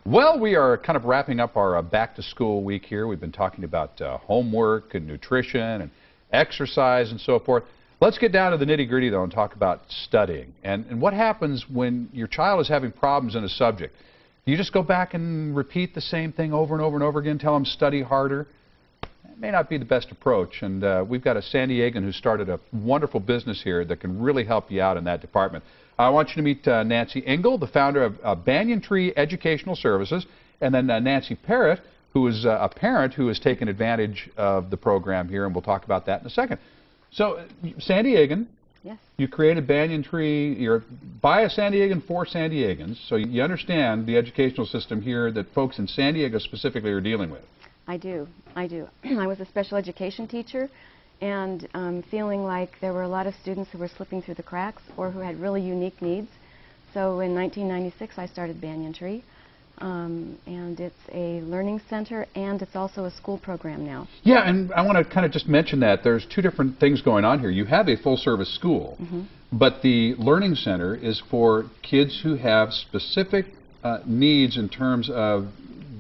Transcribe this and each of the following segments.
Well, we are kind of wrapping up our back-to-school week here. We've been talking about homework and nutrition and exercise and so forth. Let's get down to the nitty-gritty, though, and talk about studying. And what happens when your child is having problems in a subject? Do you just go back and repeat the same thing over and over and over again, tell them study harder? It may not be the best approach, and we've got a San Diegan who started a wonderful business here that can really help you out in that department. I want you to meet Nanci Engle, the founder of Banyan Tree Educational Services, and then Nancy Parrott, who is a parent who has taken advantage of the program here, and we'll talk about that in a second. So, San Diegan, yes. You created Banyan Tree. You're by a San Diegan for San Diegans, so you understand the educational system here that folks in San Diego specifically are dealing with. I do. I was a special education teacher, and feeling like there were a lot of students who were slipping through the cracks or who had really unique needs. So in 1996 I started Banyan Tree, and it's a learning center and it's also a school program now. Yeah, and I want to kind of just mention that there's two different things going on here. You have a full-service school, but the learning center is for kids who have specific needs in terms of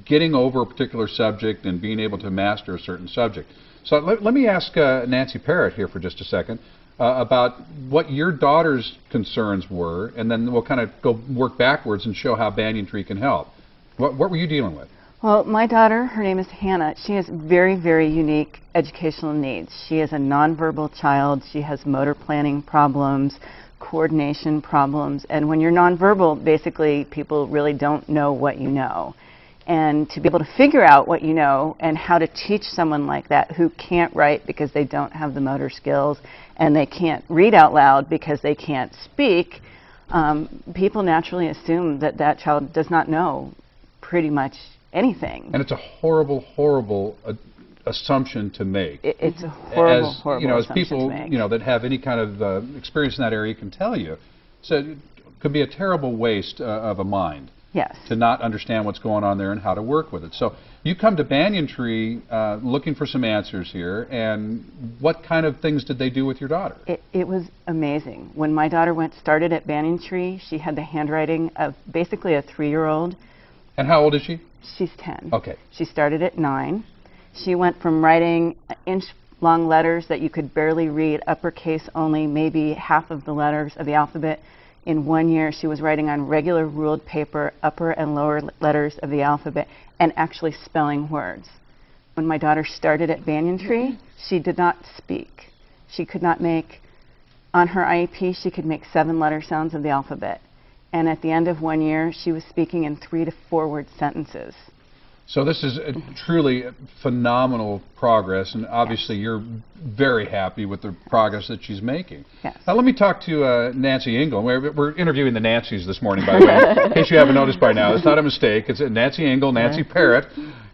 getting over a particular subject and being able to master a certain subject. So let me ask Nancy Parrott here for just a second about what your daughter's concerns were, and then we'll kind of go work backwards and show how Banyan Tree can help. What were you dealing with? Well, my daughter, her name is Hannah. She has very, very unique educational needs. She is a nonverbal child. She has motor planning problems, coordination problems, and when you're nonverbal, basically people really don't know what you know. And to be able to figure out what you know and how to teach someone like that who can't write because they don't have the motor skills and they can't read out loud because they can't speak, people naturally assume that that child does not know pretty much anything. And it's a horrible, horrible assumption to make. It's a horrible, horrible as people that have any kind of experience in that area can tell you. So it could be a terrible waste of a mind. Yes. To not understand what's going on there and how to work with it. So you come to Banyan Tree looking for some answers here, and what kind of things did they do with your daughter? It was amazing. When my daughter started at Banyan Tree, she had the handwriting of basically a 3-year-old. And how old is she? She's 10. Okay. She started at 9. She went from writing inch-long letters that you could barely read, uppercase only, maybe half of the letters of the alphabet. In 1 year, she was writing on regular ruled paper, upper and lower letters of the alphabet, and actually spelling words. When my daughter started at Banyan Tree, she did not speak. She could not make, on her IEP, she could make 7 letter sounds of the alphabet. And at the end of 1 year, she was speaking in 3 to 4 word sentences. So this is truly phenomenal progress, and obviously you're very happy with the progress that she's making. Yes. Now let me talk to Nanci Engle. We're interviewing the Nancys this morning, by the way, in case you haven't noticed by now. It's not a mistake. It's Nanci Engle, Nancy Parrott.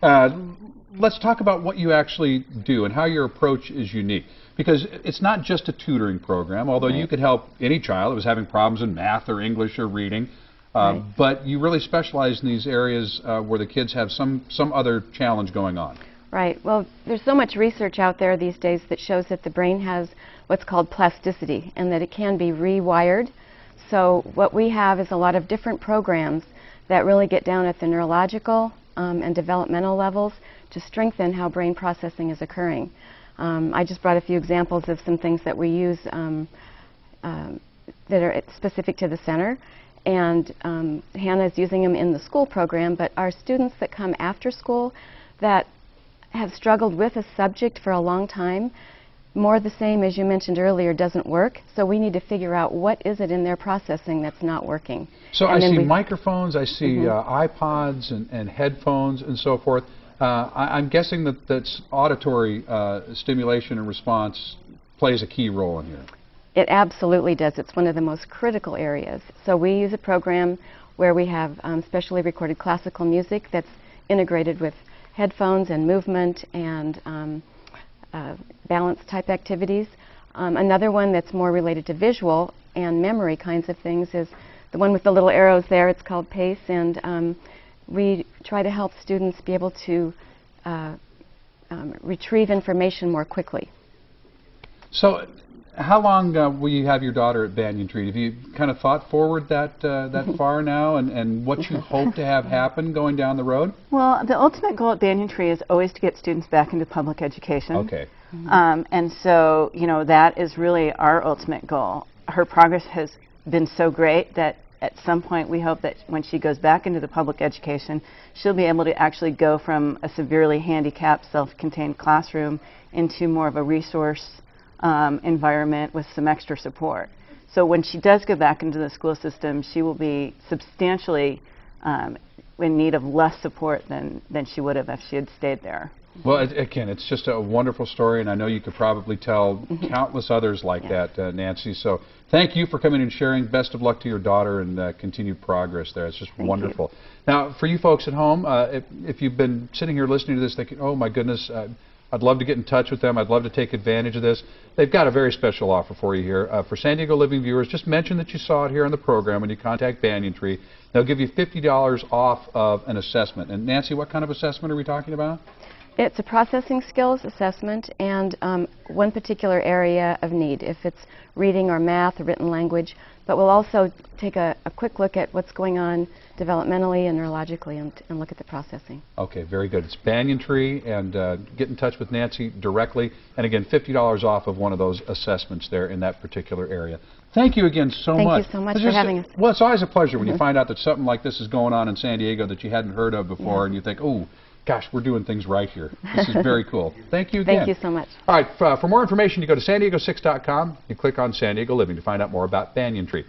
Let's talk about what you actually do and how your approach is unique. Because it's not just a tutoring program, although you could help any child who was having problems in math or English or reading. But you really specialize in these areas where the kids have some other challenge going on. Right. Well, there's so much research out there these days that shows that the brain has what's called plasticity and that it can be rewired. So what we have is a lot of different programs that really get down at the neurological and developmental levels to strengthen how brain processing is occurring. I just brought a few examples of some things that we use that are specific to the center. And Hannah is using them in the school program, but our students that come after school that have struggled with a subject for a long time, more the same as you mentioned earlier, doesn't work. So we need to figure out what is it in their processing that's not working. So I see microphones, I see iPods and headphones and so forth. I'm guessing that that's auditory stimulation and response plays a key role in here. It absolutely does. It's one of the most critical areas. So we use a program where we have specially recorded classical music that's integrated with headphones and movement and balance type activities. Another one that's more related to visual and memory kinds of things is the one with the little arrows there. It's called PACE, and we try to help students be able to retrieve information more quickly. So How long will you have your daughter at Banyan Tree? Have you kind of thought forward that far now, and what you hope to have happen going down the road? Well, the ultimate goal at Banyan Tree is always to get students back into public education. Okay. And so, you know, that is really our ultimate goal. Her progress has been so great that at some point we hope that when she goes back into the public education, she'll be able to actually go from a severely handicapped, self-contained classroom into more of a resource environment with some extra support. So when she does go back into the school system, she will be substantially in need of less support than she would have if she had stayed there. Well, again, it's just a wonderful story, and I know you could probably tell countless others like that, Nanci. So thank you for coming and sharing. Best of luck to your daughter and continued progress there. It's just wonderful. Now, for you folks at home, if you've been sitting here listening to this thinking, oh, my goodness, I'd love to get in touch with them. I'd love to take advantage of this. They've got a very special offer for you here. For San Diego Living viewers, just mention that you saw it here on the program when you contact Banyan Tree. They'll give you $50 off of an assessment. And Nanci, what kind of assessment are we talking about? It's a processing skills assessment and one particular area of need, if it's reading or math or written language. But we'll also take a quick look at what's going on developmentally and neurologically and look at the processing. Okay, very good. It's Banyan Tree, and get in touch with Nanci directly. And again, $50 off of one of those assessments there in that particular area. Thank you again so much. Thank you so much for having us. Well, it's always a pleasure when you find out that something like this is going on in San Diego that you hadn't heard of before, and you think, oh, gosh, we're doing things right here. This is very cool. Thank you again. Thank you so much. All right, for more information, you go to san diego6.com. You click on San Diego Living to find out more about Banyan Tree.